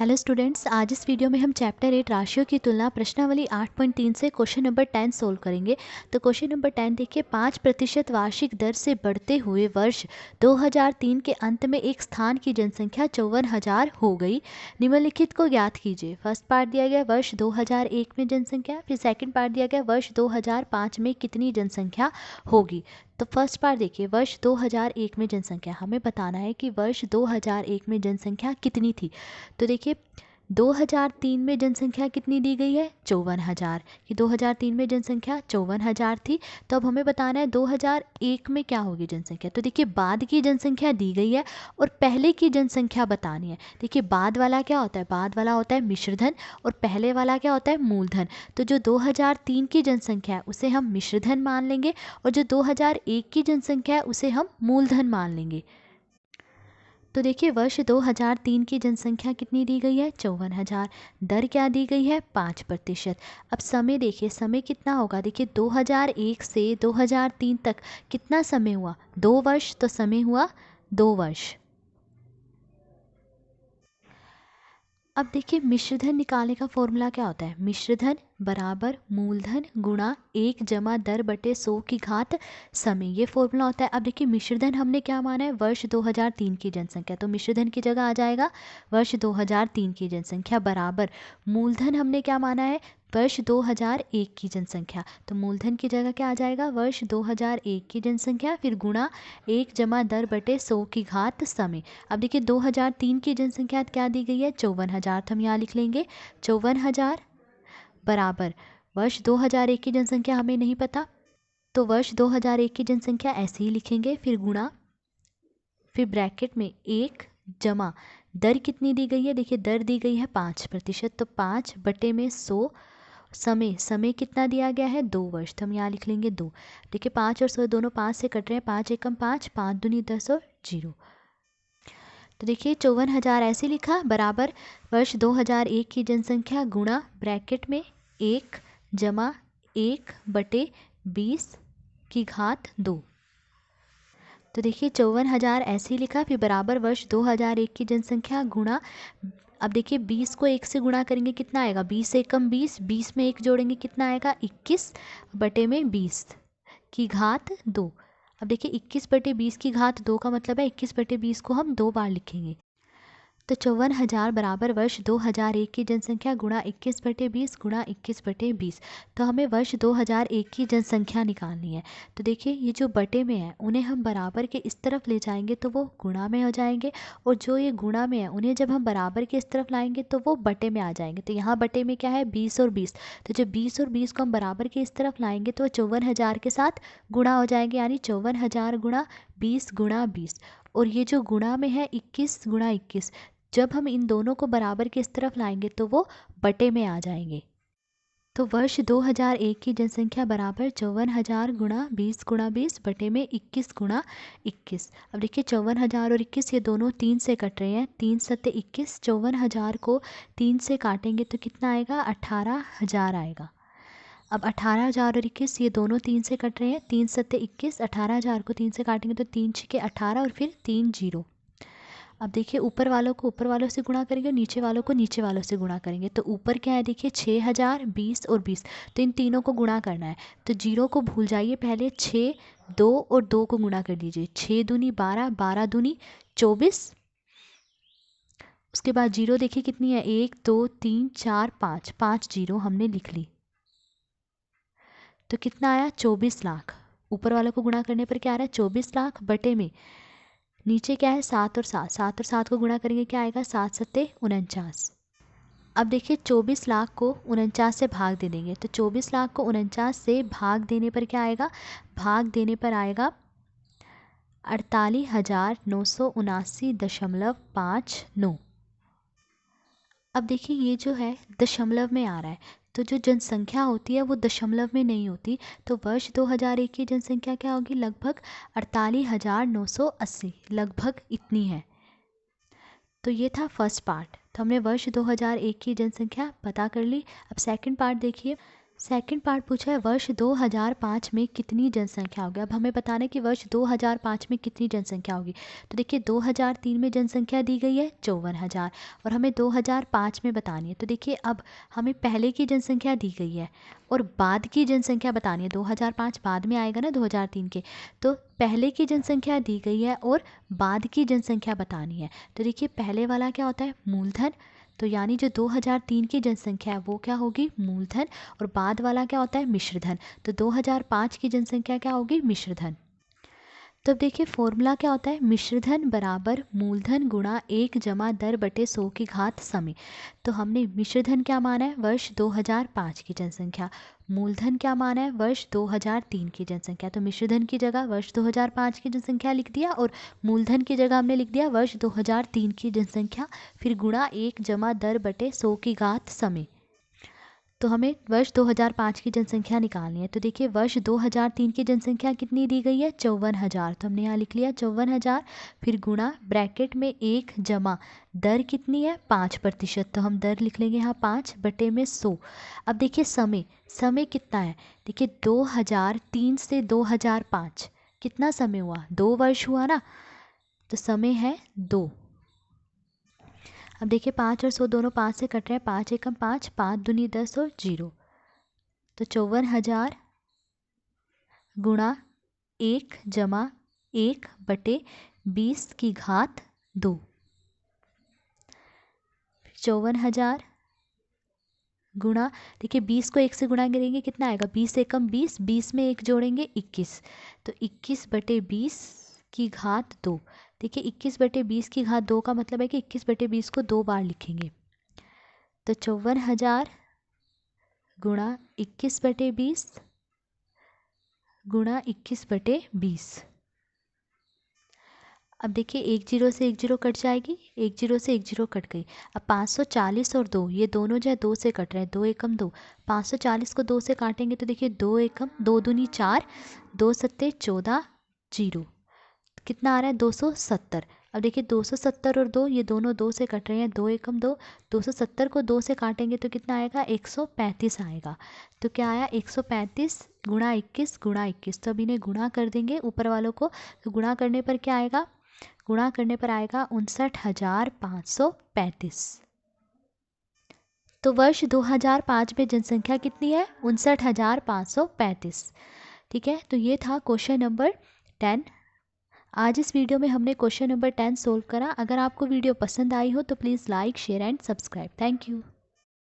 Hello students, आज इस video में हम चैप्टर 8 राशियों की तुलना प्रश्नावली 8.3 से क्वेश्चन नंबर 10 सोल्व करेंगे। तो क्वेश्चन नंबर 10 देखिए, 5% वार्षिक दर से बढ़ते हुए वर्ष 2003 के अंत में एक स्थान की जनसंख्या 54,000 हो गई। निम्नलिखित को ज्ञात कीजिए। फर्स्ट पार्ट दिया गया वर्ष 2001 में जनसंख्या, फिर सेकंड पार्ट दिया गया वर्ष 2005 में कितनी जनसंख्या होगी। तो फर्स्ट पार्ट देखिए, वर्ष 2001 में जनसंख्या, हमें बताना है कि वर्ष 2001 में जनसंख्या कितनी थी। तो देखिए 2003 में जनसंख्या कितनी दी गई है, 54,000 कि 2003 में जनसंख्या 54,000 थी। तो अब हमें बताना है 2001 में क्या होगी जनसंख्या। तो देखिए बाद की जनसंख्या दी गई है और पहले की जनसंख्या बतानी है। देखिए बाद वाला क्या होता है, बाद वाला होता है मिश्रधन और पहले वाला क्या होता है, मूलधन। तो जो 2003 की जनसंख्या है उसे हम मिश्रधन मान लेंगे और जो 2001 की जनसंख्या है उसे हम मूलधन मान लेंगे। तो देखिए वर्ष 2003 की जनसंख्या कितनी दी गई है, 54,000। दर क्या दी गई है, 5%। अब समय देखिए, समय कितना होगा। देखिए 2001 से 2003 तक कितना समय हुआ, 2 वर्ष। तो समय हुआ 2 वर्ष। अब देखिए मिश्रधन निकालने का फॉर्मूला क्या होता है, मिश्रधन बराबर मूलधन गुणा 1 जमा दर बटे 100 की घात समय, ये फॉर्मूला होता है। अब देखिए मिश्रधन हमने क्या माना है, वर्ष 2003 की जनसंख्या, तो मिश्रधन की जगह आ जाएगा वर्ष 2003 की जनसंख्या बराबर मूलधन हमने क्या माना है, वर्ष 2001 की जनसंख्या। तो मूलधन की जगह क्या आ जाएगा, वर्ष 2001 की जनसंख्या, फिर गुणा 1 जमा दर बटे 100 की घात समय। अब देखिए 2003 की जनसंख्या क्या दी गई है, 54,000। तो हम यहाँ लिख लेंगे 54,000 बराबर वर्ष 2001 की जनसंख्या हमें नहीं पता, तो वर्ष 2001 की जनसंख्या ऐसे ही लिखेंगे, फिर गुणा, फिर ब्रैकेट में 1 जमा दर कितनी दी गई है, देखिए दर दी गई है 5%। तो 5 बटे में 100 समय, समय कितना दिया गया है, 2 वर्ष। तो हम यहाँ लिख लेंगे 2। देखिए 5 और 100 दोनों 5 से कट रहे हैं, 5 एकम 5, 5 दूनी 10 और 0। तो देखिए 54,000 ऐसे लिखा बराबर वर्ष 2001 की जनसंख्या गुणा ब्रैकेट में 1 जमा 1 बटे 20 की घात 2। तो देखिए 54,000 ऐसे ही लिखा, फिर बराबर वर्ष 2001 की जनसंख्या गुणा, अब देखिए 20 को 1 से गुणा करेंगे कितना आएगा, 20 एकम 20, 20 में 1 जोड़ेंगे कितना आएगा, 21 बटे में 20 की घात 2। अब देखिए 21 बटे 20 की घात 2 का मतलब है 21 बटे 20 को हम 2 बार लिखेंगे। तो 54,000 बराबर वर्ष 2001 की जनसंख्या गुणा 21 बटे 20 गुणा 21 बटे 20। तो हमें वर्ष 2001 की जनसंख्या निकालनी है। तो देखिए ये जो बटे में है उन्हें हम बराबर के इस तरफ ले जाएंगे तो वो गुणा में हो जाएंगे, और जो ये गुणा में है उन्हें जब हम बराबर के इस तरफ लाएंगे तो वो बटे में आ जाएंगे। तो यहाँ बटे में क्या है, 20 और 20। तो जब 20 और 20 को हम बराबर के इस तरफ लाएंगे तो 54,000 के साथ गुणा हो जाएंगे, यानी 54,000 गुणा 20 गुणा 20। और ये जो गुणा में है 21 गुणा 21, जब हम इन दोनों को बराबर के इस तरफ लाएंगे तो वो बटे में आ जाएंगे। तो वर्ष 2001 की जनसंख्या बराबर 54,000 गुणा 20 बटे में 21 गुणा 21। अब देखिए 54,000 और 21 ये दोनों 3 से कट रहे हैं, 3 सत्ते 21, 54,000 को 3 से काटेंगे तो कितना आएगा, 18,000 आएगा। अब 18,000 और 21 ये दोनों 3 से कट रहे हैं, 3 सत्ते 21, 18,000 को 3 से काटेंगे तो 3 छक्के 18 और फिर 3 जीरो। अब देखिए ऊपर वालों को ऊपर वालों से गुणा करेंगे, नीचे वालों को नीचे वालों से गुणा करेंगे। तो ऊपर क्या है, देखिए 6,000, 20 और 20, तो इन तीनों को गुणा करना है। तो जीरो को भूल जाइए, पहले 6, 2 और 2 को गुणा कर दीजिए, 6 दूनी 12, 12 दूनी 24। उसके बाद जीरो देखिए कितनी है, 1 2 3 4 5, 5 जीरो हमने लिख ली। तो कितना आया, 24 लाख। ऊपर वालों को गुणा करने पर क्या आ रहा है, 24 लाख बटे में नीचे क्या है, 7 और 7, 7 और 7 को गुणा करेंगे क्या आएगा, 7 सत्ते 49। अब देखिए 24 लाख को 49 से भाग दे देंगे, तो 24 लाख को 49 से भाग देने पर क्या आएगा, भाग देने पर आएगा 48,979.59। अब देखिए ये जो है दशमलव में आ रहा है, तो जो जनसंख्या होती है वो दशमलव में नहीं होती। तो वर्ष 2001 की जनसंख्या क्या होगी, लगभग 48,980, लगभग इतनी है। तो ये था फर्स्ट पार्ट। तो हमने वर्ष 2001 की जनसंख्या पता कर ली। अब सेकंड पार्ट देखिए। सेकंड पार्ट पूछा है वर्ष 2005 में कितनी जनसंख्या होगी। अब हमें बताना है कि वर्ष 2005 में कितनी जनसंख्या होगी। तो देखिए 2003 में जनसंख्या दी गई है 54,000 और हमें 2005 में बतानी है। तो देखिए अब हमें पहले की जनसंख्या दी गई है और बाद की जनसंख्या बतानी है। 2005 बाद में आएगा ना 2003 के, तो पहले की जनसंख्या दी गई है और बाद की जनसंख्या बतानी है। तो देखिए पहले वाला क्या होता है मूलधन, तो यानी जो 2003 की जनसंख्या है वो क्या होगी मूलधन, और बाद वाला क्या होता है मिश्रधन। तो 2005 की जनसंख्या क्या होगी मिश्रधन। तो अब देखिए फॉर्मूला क्या होता है, मिश्रधन बराबर मूलधन गुणा 1 जमा दर बटे 100 की घात समय। तो हमने मिश्रधन क्या माना है वर्ष 2005 की जनसंख्या, मूलधन क्या माना है वर्ष 2003 की जनसंख्या। तो मिश्रधन की जगह वर्ष 2005 की जनसंख्या लिख दिया और मूलधन की जगह हमने लिख दिया वर्ष 2003 की जनसंख्या, फिर गुणा 1 जमा दर बटे 100 की घात समय। तो हमें वर्ष 2005 की जनसंख्या निकालनी है। तो देखिए वर्ष 2003 की जनसंख्या कितनी दी गई है 54,000, तो हमने यहाँ लिख लिया 54,000, फिर गुणा ब्रैकेट में 1 जमा दर कितनी है 5%, तो हम दर लिख लेंगे यहाँ 5 बटे में 100। अब देखिए समय, समय कितना है, देखिए 2003 से 2005 कितना समय हुआ 2 वर्ष हुआ ना, तो समय है 2। अब देखिए 5 और 100 दोनों 5 से कट रहे हैं, 5 एकम 5, 5 दूनी 10 और 0, तो 54,000 गुणा 1 जमा 1 बटे 20 की घात 2। 54,000 गुणा, देखिए 20 को 1 से गुणा करेंगे कितना आएगा 20 एकम 20, 20 में 1 जोड़ेंगे 21, तो 21 बटे 20 की घात 2। देखिए 21 बटे 20 की घात 2 का मतलब है कि 21 बटे 20 को 2 बार लिखेंगे। तो 54,000 गुणा 21 बटे 20 गुणा 21 बटे 20। अब देखिए 1 0 से 1 0 कट जाएगी, 1 0 से 1 0 कट गई। अब 540 और 2 ये दोनों जो है 2 से कट रहे हैं, 2 एकम 2, 540 को 2 से काटेंगे तो देखिए 2 एकम 2 दूनी 4, 2 सत्ते 14, 0 कितना आ रहा है 270। अब देखिए 270 और 2 ये दोनों 2 से कट रहे हैं, 2 एकम 2, 270 को 2 से काटेंगे तो कितना आएगा 135 आएगा। तो क्या आया 135 गुणा 21 गुणा 21, तो अब इन्हें गुणा कर देंगे ऊपर वालों को, तो गुणा करने पर क्या आएगा, गुणा करने पर आएगा 59,535। तो वर्ष 2005 में जनसंख्या कितनी है 59,535। ठीक है, तो ये था क्वेश्चन नंबर 10। आज इस वीडियो में हमने क्वेश्चन नंबर 10 सोल्व करा। अगर आपको वीडियो पसंद आई हो तो please like share and subscribe. Thank you.